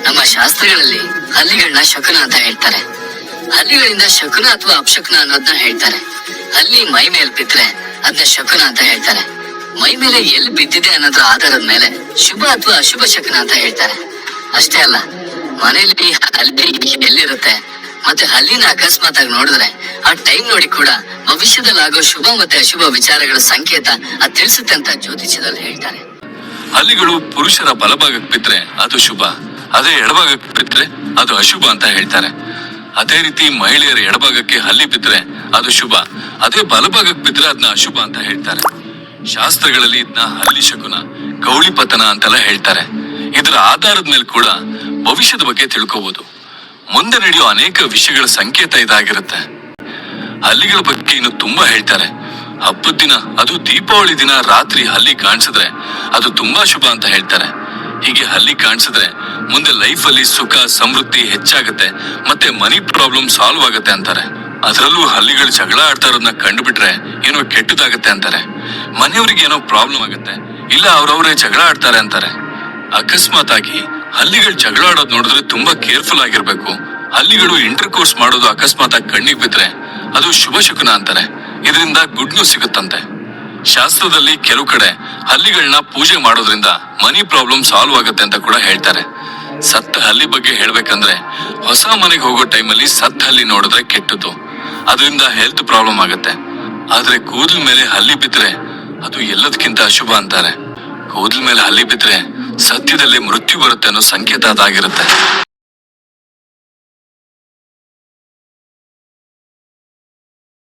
ನಮ್ಮ ಶಾಸ್ತ್ರಗಳಲ್ಲಿ ಹಲ್ಲಿಗಳನ್ನ ಶಕುನ ಅಂತ ಹೇಳ್ತಾರೆ. ಹಲ್ಲಿಗಳಿಂದ ಶಕುನ ಅಥವಾ ಅಪಶಕುನ ಅನ್ನೋದನ್ನ ಹೇಳ್ತಾರೆ. ಹಲ್ಲಿ ಮೈ ಮೇಲೆ ಬಿದ್ರೆ ಅದನ್ನ ಶಕುನ ಅಂತ ಹೇಳ್ತಾರೆ. ಮೈ ಮೇಲೆ ಎಲ್ಲಿ ಬಿದ್ದಿದೆ ಅನ್ನೋದ್ರ ಆಧಾರದ ಮೇಲೆ ಶುಭ ಅಥವಾ ಅಶುಭ ಶಕುನ ಅಂತ ಹೇಳ್ತಾರೆ. ಅಷ್ಟೇ ಅಲ್ಲ, ಮನೆಯಲ್ಲಿ ಹಲ್ಲಿ ಎಲ್ಲಿರುತ್ತೆ ಮತ್ತೆ ಹಲ್ಲಿನ ಅಕಸ್ಮಾತ್ ಆಗಿ ನೋಡಿದ್ರೆ ಆ ಟೈಮ್ ನೋಡಿ ಕೂಡ ಭವಿಷ್ಯದಲ್ಲಿ ಆಗೋ ಶುಭ ಮತ್ತೆ ಅಶುಭ ವಿಚಾರಗಳ ಸಂಕೇತ ಅದ್ ತಿಳಿಸುತ್ತೆ ಅಂತ ಜ್ಯೋತಿಷ್ಯದಲ್ಲಿ ಹೇಳ್ತಾರೆ. ಹಲ್ಲಿಗಳು ಪುರುಷರ ಬಲಭಾಗಕ್ಕೆ ಬಿದ್ರೆ ಅದು ಶುಭ, ಅದೇ ಎಡಭಾಗಕ್ಕೆ ಬಿದ್ರೆ ಅದು ಅಶುಭ ಅಂತ ಹೇಳ್ತಾರೆ. ಅದೇ ರೀತಿ ಮಹಿಳೆಯರ ಎಡಭಾಗಕ್ಕೆ ಹಲ್ಲಿ ಬಿದ್ರೆ ಅದು ಶುಭ, ಅದೇ ಬಲಭಾಗಕ್ಕೆ ಬಿದ್ರೆ ಅದನ್ನ ಅಶುಭ ಅಂತ ಹೇಳ್ತಾರೆ. ಶಾಸ್ತ್ರಗಳಲ್ಲಿ ಇದನ್ನ ಹಲ್ಲಿ ಶಕುನ, ಗೌಳಿ ಪತನ ಅಂತೆಲ್ಲ ಹೇಳ್ತಾರೆ. ಇದರ ಆಧಾರದ ಮೇಲೆ ಕೂಡ ಭವಿಷ್ಯದ ಬಗ್ಗೆ ತಿಳ್ಕೋಬಹುದು. ಮುಂದೆ ನಡೆಯೋ ಅನೇಕ ವಿಷಯಗಳ ಸಂಕೇತ ಇದಾಗಿರುತ್ತೆ. ಹಲ್ಲಿಗಳ ಬಗ್ಗೆ ಇನ್ನು ತುಂಬಾ ಹೇಳ್ತಾರೆ. ಹಬ್ಬದ ದಿನ, ಅದು ದೀಪಾವಳಿ ದಿನ ರಾತ್ರಿ ಹಲ್ಲಿ ಕಾಣಿಸಿದ್ರೆ ಅದು ತುಂಬಾ ಶುಭ ಅಂತ ಹೇಳ್ತಾರೆ. ಹೀಗೆ ಹಲ್ಲಿ ಕಾಣಿಸಿದ್ರೆ ಮುಂದೆ ಲೈಫ್ ಅಲ್ಲಿ ಸುಖ ಸಮೃದ್ಧಿ ಹೆಚ್ಚಾಗತ್ತೆ ಮತ್ತೆ ಮನಿ ಪ್ರಾಬ್ಲಮ್ ಸಾಲ್ವ್ ಆಗತ್ತೆ ಅಂತಾರೆ. ಅದರಲ್ಲೂ ಹಲ್ಲಿಗಳು ಜಗಳ ಆಡ್ತಾ ಇರೋದನ್ನ ಕಂಡುಬಿಟ್ರೆ ಏನೋ ಕೆಟ್ಟದಾಗತ್ತೆ ಅಂತಾರೆ. ಮನೆಯವ್ರಿಗೆ ಏನೋ ಪ್ರಾಬ್ಲಮ್ ಆಗತ್ತೆ, ಇಲ್ಲ ಅವ್ರವ್ರೇ ಜಗಳ ಆಡ್ತಾರೆ ಅಂತಾರೆ. ಅಕಸ್ಮಾತ್ ಆಗಿ ಹಲ್ಲಿಗಳು ಜಗಳ ಆಡೋದ್ ನೋಡಿದ್ರೆ ತುಂಬಾ ಕೇರ್ಫುಲ್ ಆಗಿರ್ಬೇಕು. ಹಲ್ಲಿಗಳು ಇಂಟರ್ ಕೋರ್ಸ್ ಮಾಡೋದು ಅಕಸ್ಮಾತ್ ಆಗಿ ಕಣ್ಣಿಗೆ ಬಿದ್ರೆ ಅದು ಶುಭ ಶಕುನ ಅಂತಾರೆ. ಇದರಿಂದ ಗುಡ್ ನ್ಯೂಸ್ ಸಿಗುತ್ತಂತೆ. ಶಾಸ್ತ್ರದಲ್ಲಿ ಕೆಲವು ಕಡೆ ಹಲ್ಲಿಗಳನ್ನ ಪೂಜೆ ಮಾಡೋದ್ರಿಂದ ಮನಿ ಪ್ರಾಬ್ಲಮ್ ಸಾಲ್ವ್ ಆಗುತ್ತೆ ಅಂತ ಕೂಡ ಹೇಳ್ತಾರೆ. ಸತ್ತ ಹಲ್ಲಿ ಬಗ್ಗೆ ಹೇಳ್ಬೇಕಂದ್ರೆ, ಹೊಸ ಮನೆಗೆ ಹೋಗೋ ಟೈಮಲ್ಲಿ ಸತ್ತ ಹಲ್ಲಿ ನೋಡಿದ್ರೆ ಕೆಟ್ಟದ್ದು, ಅದರಿಂದ ಹೆಲ್ತ್ ಪ್ರಾಬ್ಲಮ್ ಆಗುತ್ತೆ. ಆದ್ರೆ ಕೂದಲ ಮೇಲೆ ಹಲ್ಲಿ ಬಿದ್ರೆ ಅದು ಎಲ್ಲದಕ್ಕಿಂತ ಅಶುಭ ಅಂತಾರೆ. ಕೂದಲ ಮೇಲೆ ಹಲ್ಲಿ ಬಿದ್ರೆ ಸದ್ಯದಲ್ಲೇ ಮೃತ್ಯು ಬರುತ್ತೆ ಅನ್ನೋ ಸಂಕೇತ ಅದಾಗಿರುತ್ತೆ.